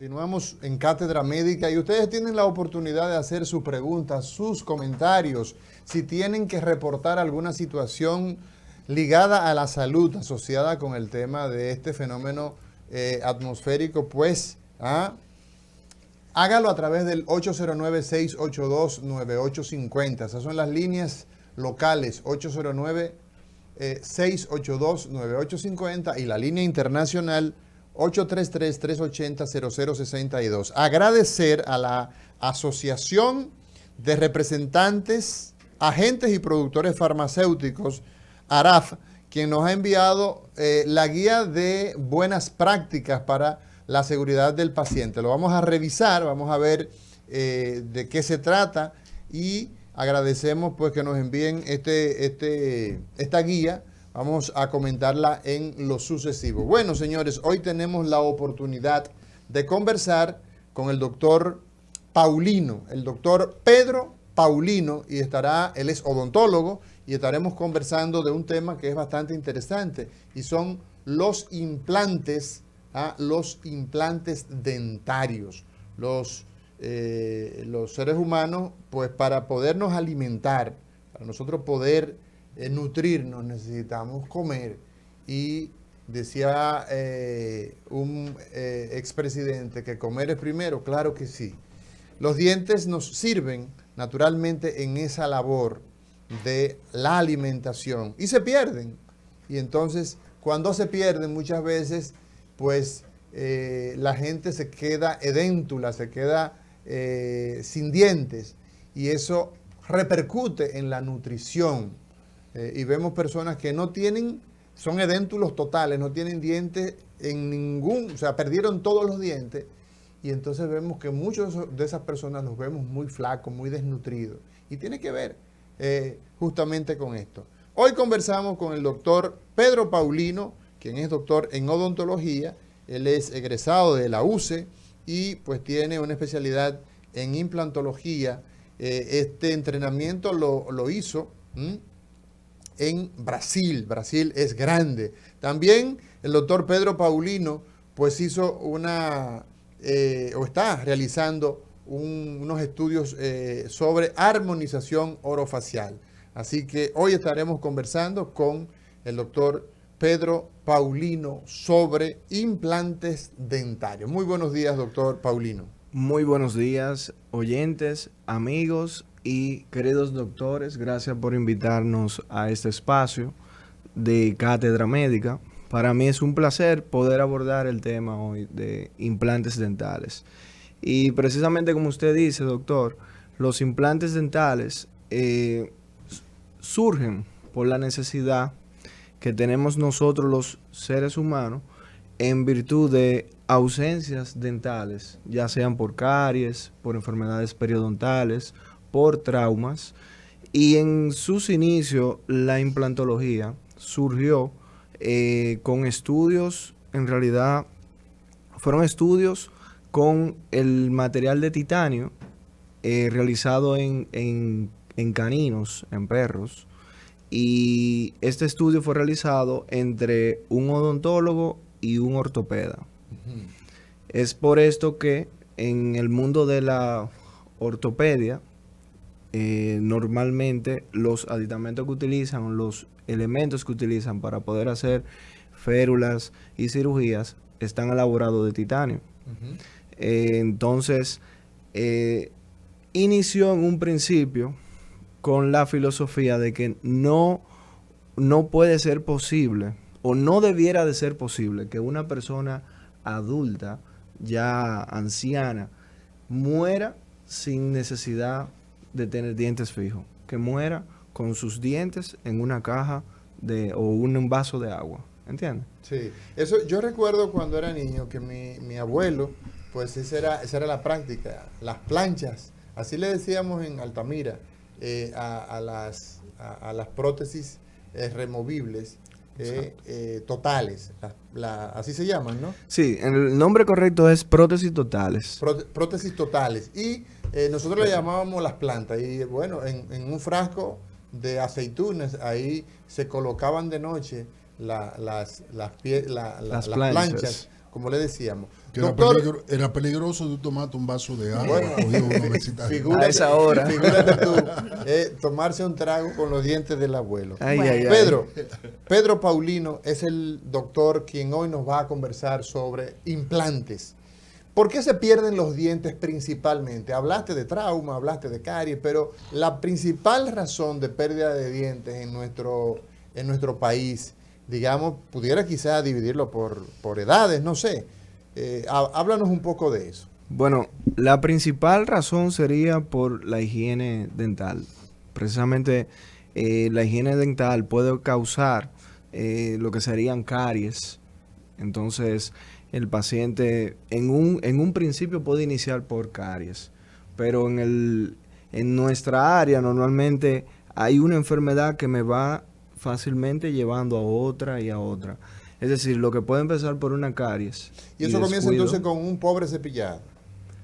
Continuamos en Cátedra Médica y ustedes tienen la oportunidad de hacer sus preguntas, sus comentarios. Si tienen que reportar alguna situación ligada a la salud asociada con el tema de este fenómeno atmosférico, pues hágalo a través del 809-682-9850. Esas son las líneas locales, 809-682-9850 y la línea internacional 833-380-0062. Agradecer a la Asociación de Representantes, Agentes y Productores Farmacéuticos, ARAF, quien nos ha enviado la guía de buenas prácticas para la seguridad del paciente. Lo vamos a revisar, vamos a ver de qué se trata y agradecemos pues que nos envíen esta guía. Vamos a comentarla en lo sucesivo. Bueno, señores, hoy tenemos la oportunidad de conversar con el doctor Paulino, el doctor Pedro Paulino, y él es odontólogo, y estaremos conversando de un tema que es bastante interesante, y son los implantes dentarios. Los seres humanos, pues para podernos alimentar, para nosotros poder nutrirnos, necesitamos comer. Y decía un expresidente que comer es primero. Claro que sí. Los dientes nos sirven naturalmente en esa labor de la alimentación y se pierden. Y entonces, cuando se pierden muchas veces, pues la gente se queda edéntula, se queda sin dientes, y eso repercute en la nutrición. Y vemos personas que no tienen, son edéntulos totales, no tienen dientes en ningún, o sea, perdieron todos los dientes, y entonces vemos que muchos de esas personas los vemos muy flacos, muy desnutridos, y tiene que ver justamente con esto. Hoy conversamos con el doctor Pedro Paulino, quien es doctor en odontología. Él es egresado de la UCE y pues tiene una especialidad en implantología. Este entrenamiento lo hizo en Brasil. Brasil es grande. También el doctor Pedro Paulino pues hizo o está realizando unos estudios sobre armonización orofacial. Así que hoy estaremos conversando con el doctor Pedro Paulino sobre implantes dentarios. Muy buenos días, doctor Paulino. Muy buenos días, oyentes, amigos y queridos doctores. Gracias por invitarnos a este espacio de Cátedra Médica. Para mí es un placer poder abordar el tema hoy de implantes dentales. Y precisamente como usted dice, doctor, los implantes dentales surgen por la necesidad que tenemos nosotros los seres humanos en virtud de ausencias dentales, ya sean por caries, por enfermedades periodontales, por traumas. Y en sus inicios la implantología surgió con estudios, en realidad fueron estudios con el material de titanio realizado en caninos, en perros. Y este estudio fue realizado entre un odontólogo y un ortopeda. Uh-huh. Es por esto que en el mundo de la ortopedia, normalmente los aditamentos que utilizan, los elementos que utilizan para poder hacer férulas y cirugías, están elaborados de titanio. Uh-huh. Entonces, inició en un principio con la filosofía de que no puede ser posible, o no debiera de ser posible, que una persona adulta, ya anciana, muera sin necesidad de tener dientes fijos, que muera con sus dientes en una caja o un vaso de agua, ¿entiendes? Sí, eso yo recuerdo cuando era niño que mi abuelo, pues esa era la práctica, las planchas, así le decíamos en Altamira, a las prótesis removibles totales, así se llaman, ¿no? Sí, el nombre correcto es prótesis totales. Prótesis totales. Y nosotros le llamábamos las plantas. Y bueno, en un frasco de aceitunas, ahí se colocaban de noche las planchas como le decíamos. Que Doctor, era peligroso de tomarte un vaso de agua. bueno, a esa hora. Figúrate tú, tomarse un trago con los dientes del abuelo. Ay, Bueno. ay, ay. Pedro Paulino es el doctor quien hoy nos va a conversar sobre implantes. ¿Por qué se pierden los dientes principalmente? Hablaste de trauma, hablaste de caries, pero la principal razón de pérdida de dientes en nuestro país, digamos, pudiera quizás dividirlo por edades, no sé. Háblanos un poco de eso. Bueno, la principal razón sería por la higiene dental. Precisamente la higiene dental puede causar lo que serían caries. Entonces, el paciente en un principio puede iniciar por caries, pero en nuestra área normalmente hay una enfermedad que me va fácilmente llevando a otra y a otra. Es decir, lo que puede empezar por una caries. Y eso comienza descuido, entonces con un pobre cepillado.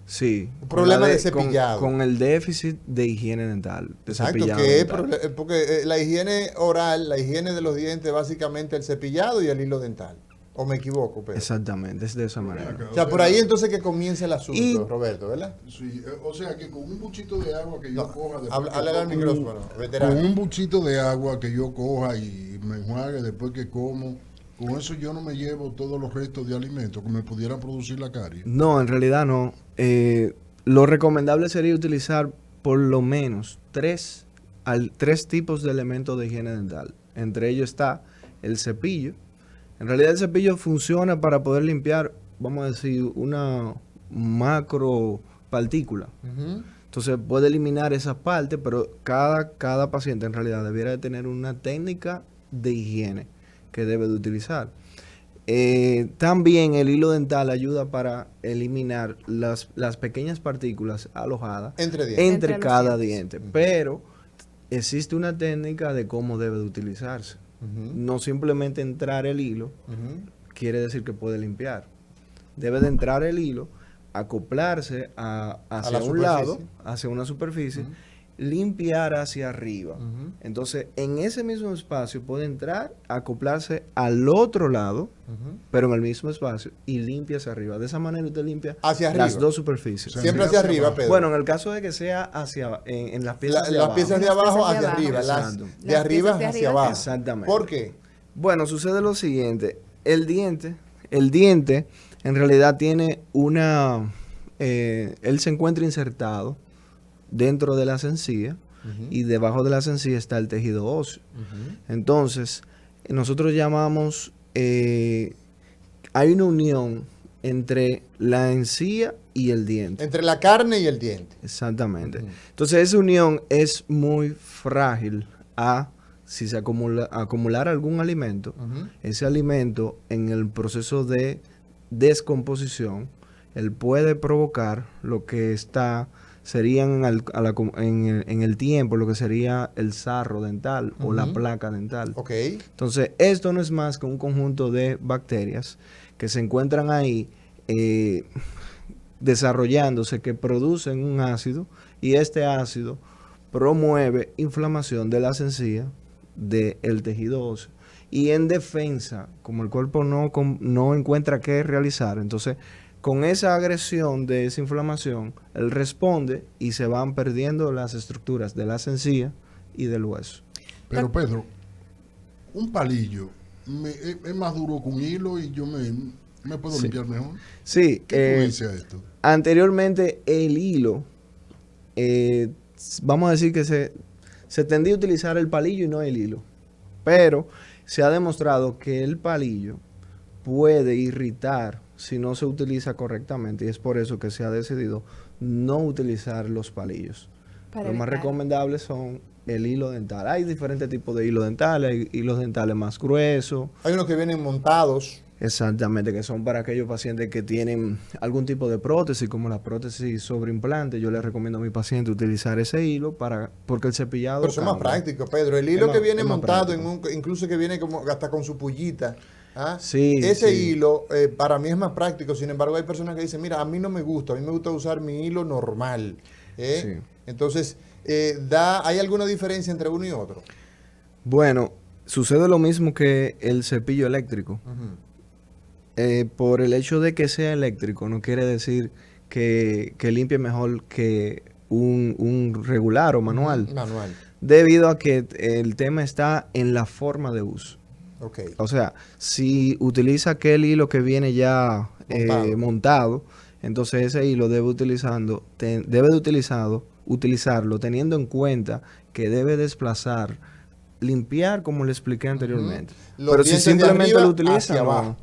Sí. Un problema con de cepillado. Con el déficit de higiene dental. De Exacto, cepillado que es dental. porque la higiene oral, la higiene de los dientes, básicamente el cepillado y el hilo dental. ¿O me equivoco, Pedro? Exactamente, es de esa manera. O sea, por ahí entonces que comienza el asunto, Y- Roberto, ¿verdad? Sí, o sea que con un buchito de agua que yo No, coja... después que háblale al como, micrófono, veterano. Con un buchito de agua que yo coja y me enjuague después que como, con eso yo no me llevo todos los restos de alimentos que me pudieran producir la carie. No, en realidad no. Lo recomendable sería utilizar por lo menos tres tipos de elementos de higiene dental. Entre ellos está el cepillo. En realidad el cepillo funciona para poder limpiar, vamos a decir, una macro partícula. Ujú. Entonces puede eliminar esa parte, pero cada paciente en realidad debiera de tener una técnica de higiene que debe de utilizar. También el hilo dental ayuda para eliminar las pequeñas partículas alojadas Entre dientes. entre Entre los cada dientes. diente. Pero existe una técnica de cómo debe de utilizarse. Ujú. No simplemente entrar el hilo Ujú. quiere decir que puede limpiar. Debe de entrar el hilo, acoplarse hacia la un lado, superficie. hacia una superficie, Ujú. limpiar hacia arriba. Ujú. Entonces, en ese mismo espacio puede entrar, acoplarse al otro lado, Ujú. pero en el mismo espacio, y limpia hacia arriba. De esa manera usted limpia Hacia arriba. las dos superficies. O sea, Siempre mira hacia arriba, abajo. Pedro. Bueno, en el caso de que sea en las piezas de Las abajo. piezas de Las abajo piezas de hacia abajo. arriba, las Exacto. de Las arriba piezas de hacia arriba. abajo. Exactamente. ¿Por qué? Bueno, sucede lo siguiente. El diente en realidad tiene él se encuentra insertado dentro de la encía Ujú. y debajo de la encía está el tejido óseo. Ujú. Entonces, nosotros llamamos, hay una unión entre la encía y el diente. Entre la carne y el diente. Exactamente. Ujú. Entonces, esa unión es muy frágil si se acumular algún alimento, Ujú. ese alimento en el proceso de descomposición, él puede provocar lo que serían en el tiempo, lo que sería el sarro dental o la Ujú. placa dental. Ok. Entonces, esto no es más que un conjunto de bacterias que se encuentran ahí desarrollándose, que producen un ácido, y este ácido promueve inflamación de las encías del tejido óseo. Y en defensa, como el cuerpo no encuentra qué realizar, entonces con esa agresión de esa inflamación, él responde y se van perdiendo las estructuras de las encías y del hueso. Pero Pedro, un palillo es más duro que un hilo y yo me puedo Sí. limpiar mejor. Sí, ¿Qué tú dices a esto? anteriormente el hilo, vamos a decir que se tendía a utilizar el palillo y no el hilo, pero se ha demostrado que el palillo puede irritar si no se utiliza correctamente, y es por eso que se ha decidido no utilizar los palillos. Para Los más evitar. recomendables son el hilo dental. Hay diferentes tipos de hilo dental, hay hilos dentales más gruesos. Hay unos que vienen montados. Exactamente, que son para aquellos pacientes que tienen algún tipo de prótesis, como la prótesis sobre implante. Yo les recomiendo a mi paciente utilizar ese hilo porque el cepillado Pero eso es más cambia. práctico, Pedro. El hilo Es que más- viene es más montado, práctico. incluso que viene como hasta con su pullita. ¿ah? Sí, Ese sí. hilo para mí es más práctico. Sin embargo, hay personas que dicen, mira, a mí no me gusta. A mí me gusta usar mi hilo normal. Sí. Entonces, ¿hay alguna diferencia entre uno y otro? Bueno, sucede lo mismo que el cepillo eléctrico. Por el hecho de que sea eléctrico, no quiere decir que limpie mejor que un regular o manual. Manual. Debido a que el tema está en la forma de uso. Ok. O sea, si utiliza aquel hilo que viene ya montado, entonces ese hilo debe utilizarlo teniendo en cuenta que debe desplazar, limpiar como le expliqué anteriormente. Los Pero si dientes de simplemente arriba lo utiliza, hacia no. abajo.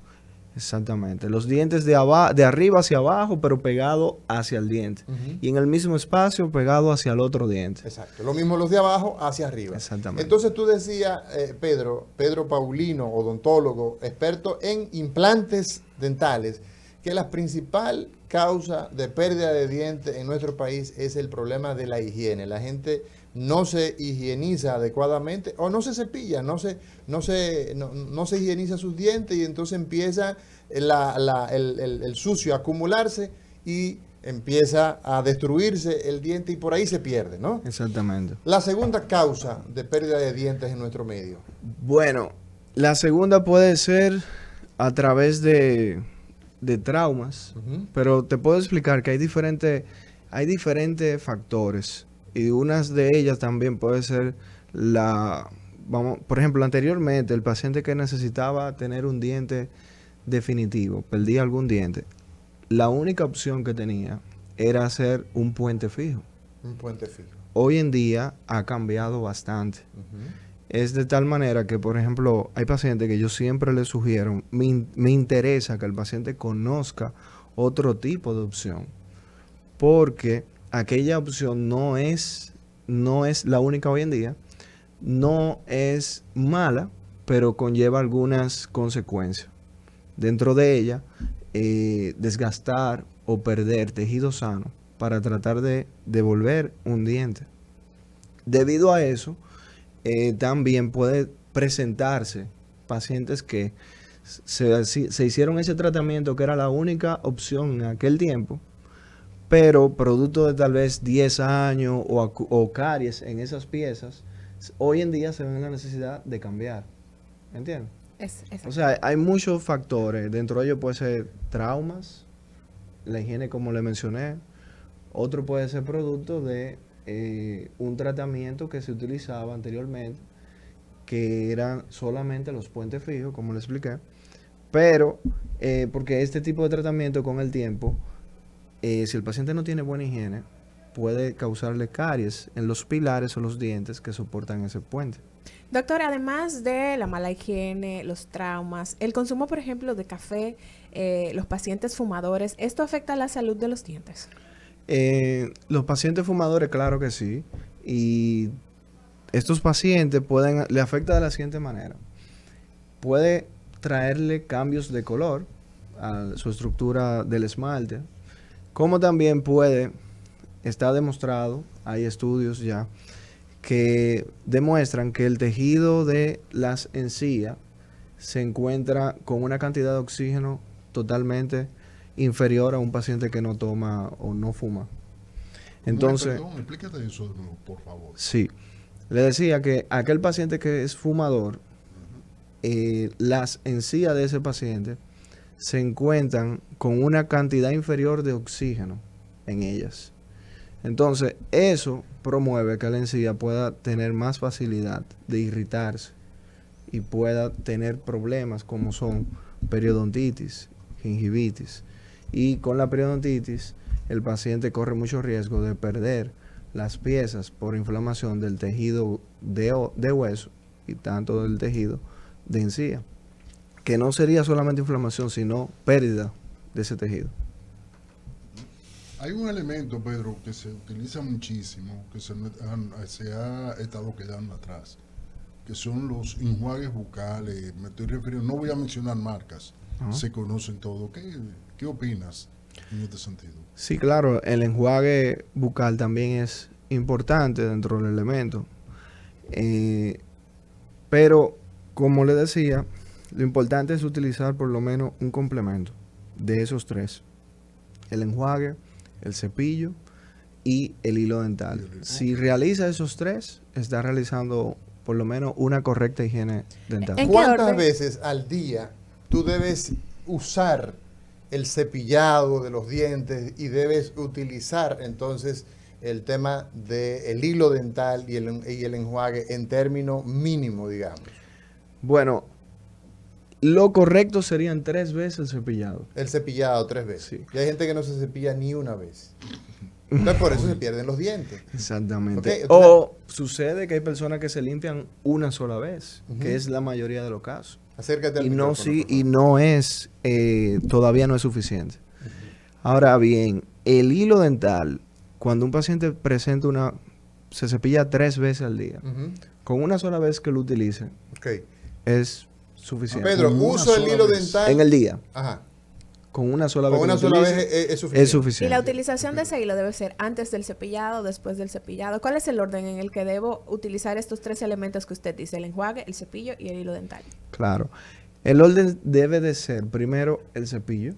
Exactamente. Los dientes de arriba hacia abajo, pero pegado hacia el diente. Y en el mismo espacio pegado hacia el otro diente. Exacto. Lo mismo los de abajo hacia arriba. Exactamente. Entonces tú decías, Pedro Paulino, odontólogo, experto en implantes dentales, que la principal causa de pérdida de dientes en nuestro país es el problema de la higiene. La gente no se higieniza adecuadamente o no se cepilla, no se higieniza sus dientes y entonces empieza el sucio a acumularse y empieza a destruirse el diente y por ahí se pierde, ¿no? Exactamente. La segunda causa de pérdida de dientes en nuestro medio. Bueno, la segunda puede ser a través de traumas, pero te puedo explicar que hay diferentes factores y unas de ellas también puede ser por ejemplo, anteriormente el paciente que necesitaba tener un diente definitivo, perdía algún diente, la única opción que tenía era hacer un puente fijo. Un puente fijo. Hoy en día ha cambiado bastante. Es de tal manera que, por ejemplo, hay pacientes que yo siempre les sugiero, me interesa que el paciente conozca otro tipo de opción, porque aquella opción no es la única hoy en día, no es mala, pero conlleva algunas consecuencias. Dentro de ella, desgastar o perder tejido sano para tratar de devolver un diente. Debido a eso, también puede presentarse pacientes que se hicieron ese tratamiento que era la única opción en aquel tiempo, pero producto de tal vez 10 años o caries en esas piezas, hoy en día se ven la necesidad de cambiar. ¿Entiendes? O sea, hay muchos factores. Dentro de ellos puede ser traumas, la higiene como le mencioné. Otro puede ser producto de un tratamiento que se utilizaba anteriormente, que eran solamente los puentes fijos, como le expliqué. Pero, porque este tipo de tratamiento con el tiempo, si el paciente no tiene buena higiene, puede causarle caries en los pilares o los dientes que soportan ese puente. Doctor, además de la mala higiene, los traumas, el consumo, por ejemplo, de café, los pacientes fumadores, ¿esto afecta la salud de los dientes? Los pacientes fumadores, claro que sí. Y estos pacientes le afecta de la siguiente manera. Puede traerle cambios de color a su estructura del esmalte, como también está demostrado, hay estudios ya, que demuestran que el tejido de las encías se encuentra con una cantidad de oxígeno totalmente inferior a un paciente que no toma o no fuma. Entonces, perdón, explícate eso de nuevo, por favor. Sí, le decía que aquel paciente que es fumador, las encías de ese paciente se encuentran con una cantidad inferior de oxígeno en ellas. Entonces, eso promueve que la encía pueda tener más facilidad de irritarse y pueda tener problemas como son periodontitis, gingivitis. Y con la periodontitis, el paciente corre mucho riesgo de perder las piezas por inflamación del tejido de hueso y tanto del tejido de encía, que no sería solamente inflamación, sino pérdida de ese tejido. Hay un elemento, Pedro, que se utiliza muchísimo, que se ha estado quedando atrás, que son los enjuagues bucales. Me estoy refiriendo, no voy a mencionar marcas, se conocen todo. ¿Qué opinas en este sentido? Sí, claro, el enjuague bucal también es importante dentro del elemento. Pero, como le decía, lo importante es utilizar por lo menos un complemento de esos tres. El enjuague, el cepillo y el hilo dental. Si realiza esos tres, está realizando por lo menos una correcta higiene dental. ¿Cuántas veces al día tú debes usar el cepillado de los dientes y debes utilizar entonces el tema del hilo dental y el enjuague en término mínimo, digamos. Bueno, lo correcto serían 3 veces el cepillado. El cepillado 3 veces. Sí. Y hay gente que no se cepilla ni una vez. Entonces por eso se pierden los dientes. Exactamente. Ok, entonces- O sucede que hay personas que se limpian una sola vez, Ujú. que es la mayoría de los casos. Acércate al Y no, micrófono, sí, por y favor. no es, todavía no es suficiente. Ahora bien, el hilo dental, cuando un paciente presenta se cepilla 3 veces al día, Ujú. con una sola vez que lo utilice, Ok. es suficiente. Pedro, Con una uso el sola hilo vez. dental. En el día, Ajá. con una sola Con vez que una lo sola utilice, vez es es suficiente. Y suficiente. la utilización de ese hilo debe ser antes del cepillado, después del cepillado. ¿Cuál es el orden en el que debo utilizar estos 3 elementos que usted dice? El enjuague, el cepillo y el hilo dental. Claro. El orden debe de ser primero el cepillo,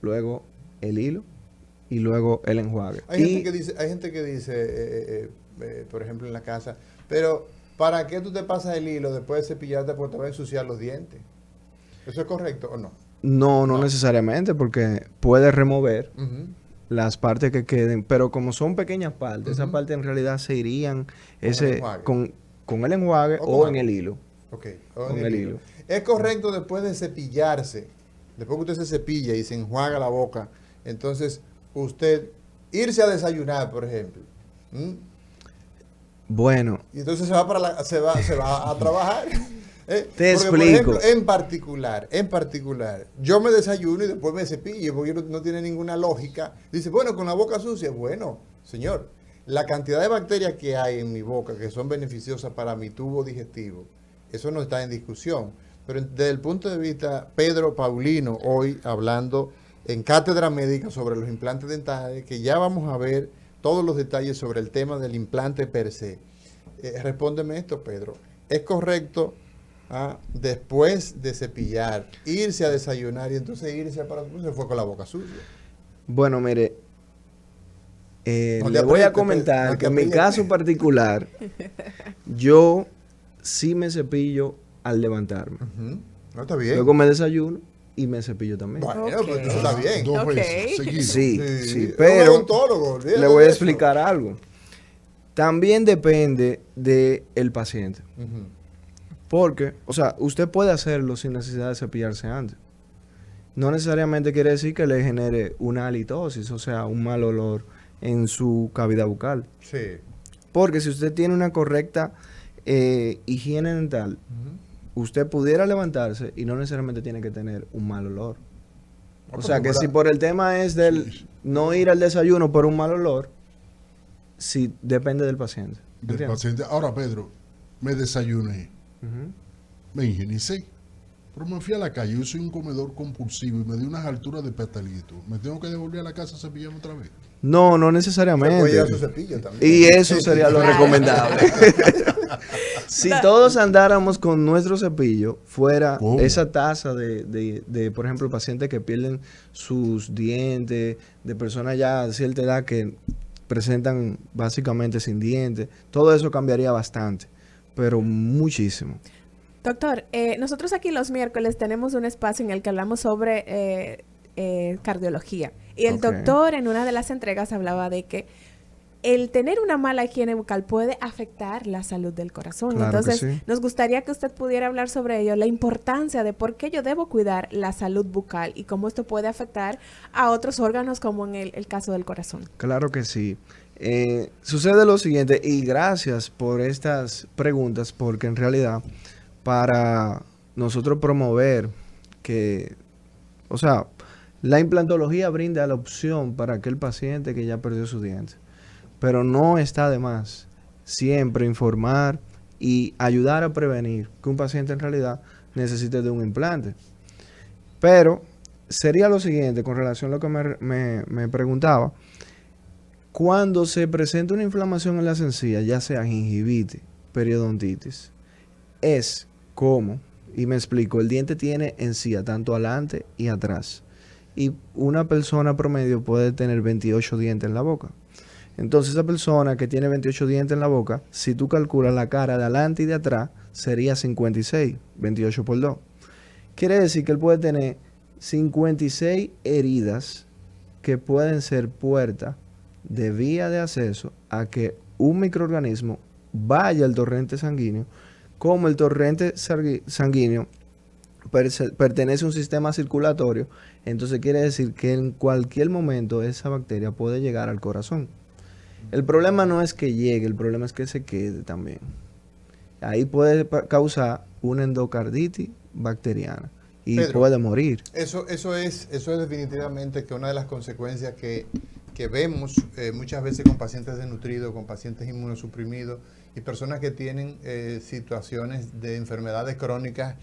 luego el hilo y luego el enjuague. Hay Y- gente que dice, por ejemplo, en la casa, pero ¿para qué tú te pasas el hilo después de cepillarte porque te va a ensuciar los dientes? ¿Eso es correcto o no? no necesariamente, porque puede remover Ujú. las partes que queden, pero como son pequeñas partes, esas Ujú. partes en realidad se irían el enjuague. con el enjuague O o con en agua. el hilo. Ok. Con el hilo. Es correcto después de cepillarse, después que usted se cepilla y se enjuaga la boca, entonces usted irse a desayunar, por ejemplo. ¿Mm? Bueno, Y entonces se va a trabajar. Te Porque, por explico. ejemplo, en particular, yo me desayuno y después me cepillo, porque no tiene ninguna lógica. Dice, bueno, con la boca sucia. Bueno, señor, la cantidad de bacterias que hay en mi boca que son beneficiosas para mi tubo digestivo, eso no está en discusión. Pero desde el punto de vista, Pedro Paulino, hoy hablando en Cátedra Médica sobre los implantes dentales, que ya vamos a ver todos los detalles sobre el tema del implante per se. Respóndeme esto, Pedro. ¿Es correcto después de cepillar, irse a desayunar y entonces irse para se fue con la boca sucia? bueno, mire, No te le voy a aprietes, comentar no te que en mi aprietes. caso particular, yo sí me cepillo al levantarme. Ujú. No está bien. Luego me desayuno y me cepillo también. Bueno, Ok. pues eso está bien. 2 Ok. veces seguido. Sí, Sí, sí, es un pero odontólogo, olvídate le voy a de eso. explicar algo. También depende del paciente. Ujú. Porque, o sea, usted puede hacerlo sin necesidad de cepillarse antes. No necesariamente quiere decir que le genere una halitosis, o sea, un mal olor en su cavidad bucal. Sí. Porque si usted tiene una correcta higiene dental, Ujú. usted pudiera levantarse y no necesariamente tiene que tener un mal olor. No, O sea, que porque si por el tema es del no ir al desayuno por un mal olor, sí depende del paciente. Del ¿Entiendes? paciente. Ahora, Pedro, me desayuné, Ujú. me higienicé, pero me fui a la calle. Yo soy un comedor compulsivo y me di unas alturas de petalito. ¿Me tengo que devolver a la casa a cepillarme otra vez? No, no Puede necesariamente. llevar su cepillo también. Y eso sería lo Claro. recomendable. Si todos andáramos con nuestro cepillo, fuera ¿Cómo? esa tasa de, por ejemplo, pacientes que pierden sus dientes, de personas ya de cierta edad que presentan básicamente sin dientes, todo eso cambiaría bastante, pero muchísimo. Doctor, nosotros aquí los miércoles tenemos un espacio en el que hablamos sobre cardiología. Y el Ok. doctor en una de las entregas hablaba de que el tener una mala higiene bucal puede afectar la salud del corazón. Claro que Entonces, sí. nos gustaría que usted pudiera hablar sobre ello, la importancia de por qué yo debo cuidar la salud bucal y cómo esto puede afectar a otros órganos, como en el caso del corazón. Claro que sí. Sucede lo siguiente, y gracias por estas preguntas, porque en realidad para nosotros promover que, o sea, la implantología brinda la opción para aquel paciente que ya perdió sus dientes, pero no está de más siempre informar y ayudar a prevenir que un paciente en realidad necesite de un implante. Pero sería lo siguiente, con relación a lo que me preguntaba, cuando se presenta una inflamación en la encía, ya sea gingivitis, periodontitis, es como, y me explico, el diente tiene encía tanto adelante y atrás. Y una persona promedio puede tener 28 dientes en la boca. Entonces esa persona que tiene 28 dientes en la boca, si tú calculas la cara de adelante y de atrás, sería 56, 28 por 2. Quiere decir que él puede tener 56 heridas que pueden ser puerta de vía de acceso a que un microorganismo vaya al torrente sanguíneo, como el torrente sanguíneo pertenece a un sistema circulatorio, entonces quiere decir que en cualquier momento esa bacteria puede llegar al corazón. El problema no es que llegue, el problema es que se quede también. Ahí puede causar una endocarditis bacteriana y Pedro, puede morir. Eso es definitivamente que una de las consecuencias que vemos muchas veces con pacientes desnutridos, con pacientes inmunosuprimidos y personas que tienen situaciones de enfermedades crónicas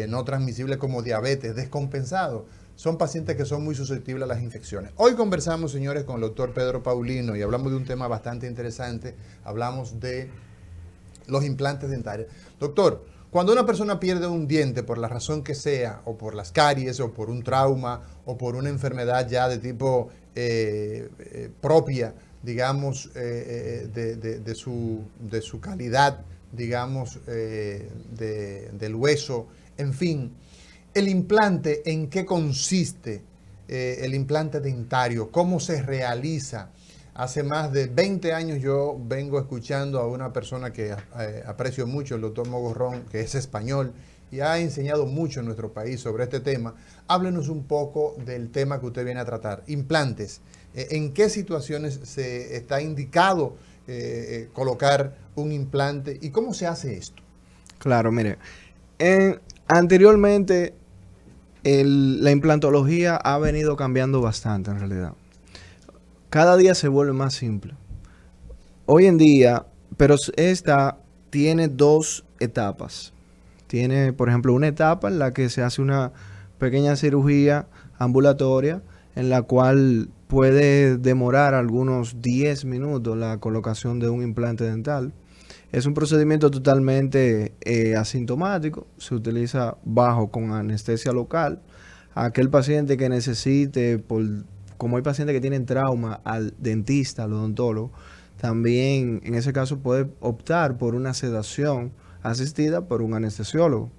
no transmisibles como diabetes, descompensado. Son pacientes que son muy susceptibles a las infecciones. Hoy conversamos, señores, con el doctor Pedro Paulino y hablamos de un tema bastante interesante. Hablamos de los implantes dentarios. Doctor, cuando una persona pierde un diente por la razón que sea, o por las caries, o por un trauma, o por una enfermedad ya de tipo propia, digamos, de su calidad, digamos, del hueso, en fin, el implante, ¿en qué consiste el implante dentario? ¿Cómo se realiza? Hace más de 20 años yo vengo escuchando a una persona que aprecio mucho, el doctor Mogorrón, que es español y ha enseñado mucho en nuestro país sobre este tema. Háblenos un poco del tema que usted viene a tratar, implantes. ¿En qué situaciones se está indicado colocar un implante y cómo se hace esto? Claro, mire, anteriormente la implantología ha venido cambiando bastante en realidad. Cada día se vuelve más simple. Hoy en día, pero esta tiene dos etapas. Tiene, por ejemplo, una etapa en la que se hace una pequeña cirugía ambulatoria, en la cual puede demorar algunos 10 minutos la colocación de un implante dental. Es un procedimiento totalmente asintomático, se utiliza bajo con anestesia local. Aquel paciente que necesite, como hay pacientes que tienen trauma al dentista, al odontólogo, también en ese caso puede optar por una sedación asistida por un anestesiólogo.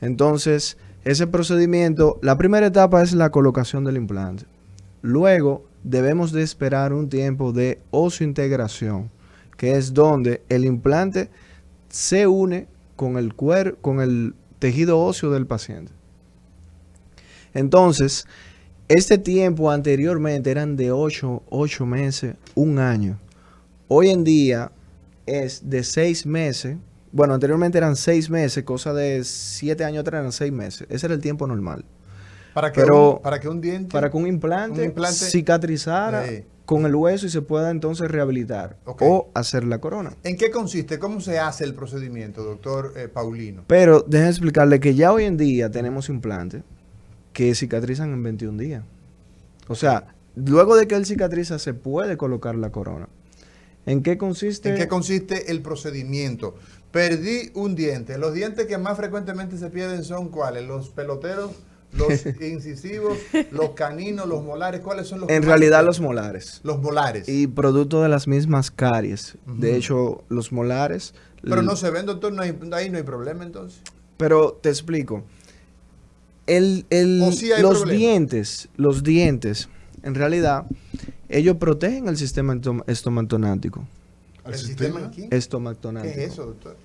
Entonces, ese procedimiento, la primera etapa es la colocación del implante. Luego, debemos de esperar un tiempo de osseointegración, que es donde el implante se une con el tejido óseo del paciente. Entonces, este tiempo anteriormente eran de 8 meses, un año. Hoy en día es de 6 meses. Bueno, anteriormente eran 6 meses, cosa de 7 años atrás eran 6 meses. Ese era el tiempo normal. Para que un diente... Para que un implante cicatrizara con el hueso y se pueda entonces rehabilitar o hacer la corona. ¿En qué consiste? ¿Cómo se hace el procedimiento, doctor Paulino? Pero déjenme explicarle que ya hoy en día tenemos implantes que cicatrizan en 21 días. O sea, luego de que él cicatriza se puede colocar la corona. ¿En qué consiste? ¿En qué consiste el procedimiento? Perdí un diente. Los dientes que más frecuentemente se pierden son ¿cuáles? Los peloteros, los incisivos, los caninos, los molares. ¿Cuáles son los que En más realidad se los molares. Los molares. Y producto de las mismas caries. De hecho, los molares... Pero no se ven, doctor, ahí no hay problema entonces. Pero te explico. Los dientes, en realidad, ellos protegen el sistema estomatognático. ¿El sistema? Estomatognático. ¿Qué es eso, doctor?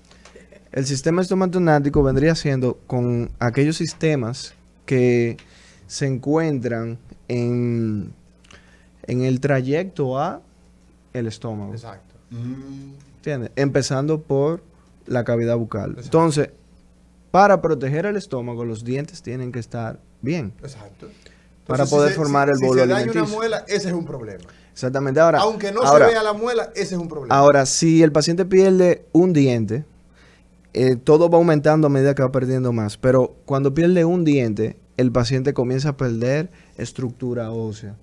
El sistema estomatognático vendría siendo con aquellos sistemas que se encuentran en el trayecto a el estómago. Exacto. ¿Entiendes? Empezando por la cavidad bucal. Exacto. Entonces, para proteger el estómago, los dientes tienen que estar bien. Exacto. Para Entonces, poder formar el bolo alimenticio. Si se daña una muela, ese es un problema. Exactamente. Ahora, Aunque no se vea la muela, ese es un problema. Ahora, si el paciente pierde un diente, todo va aumentando a medida que va perdiendo más. Pero cuando pierde un diente, el paciente comienza a perder estructura ósea.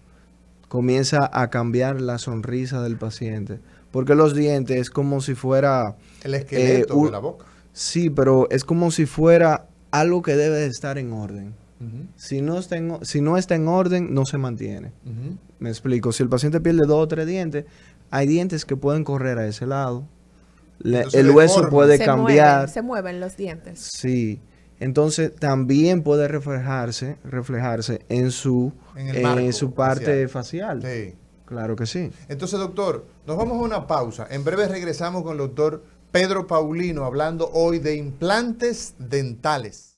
Comienza a cambiar la sonrisa del paciente. Porque los dientes es como si fuera... El esqueleto de la boca. Sí, pero es como si fuera algo que debe de estar en orden. Si no está en orden, no se mantiene. Me explico. Si el paciente pierde 2 o 3 dientes, hay dientes que pueden correr a ese lado. El hueso puede cambiar. Se mueven los dientes. Sí. entonces también puede reflejarse en su, En el marco su parte facial. Sí. Claro que sí. Entonces, doctor, nos vamos a una pausa. En breve regresamos con el doctor Pedro Paulino hablando hoy de implantes dentales.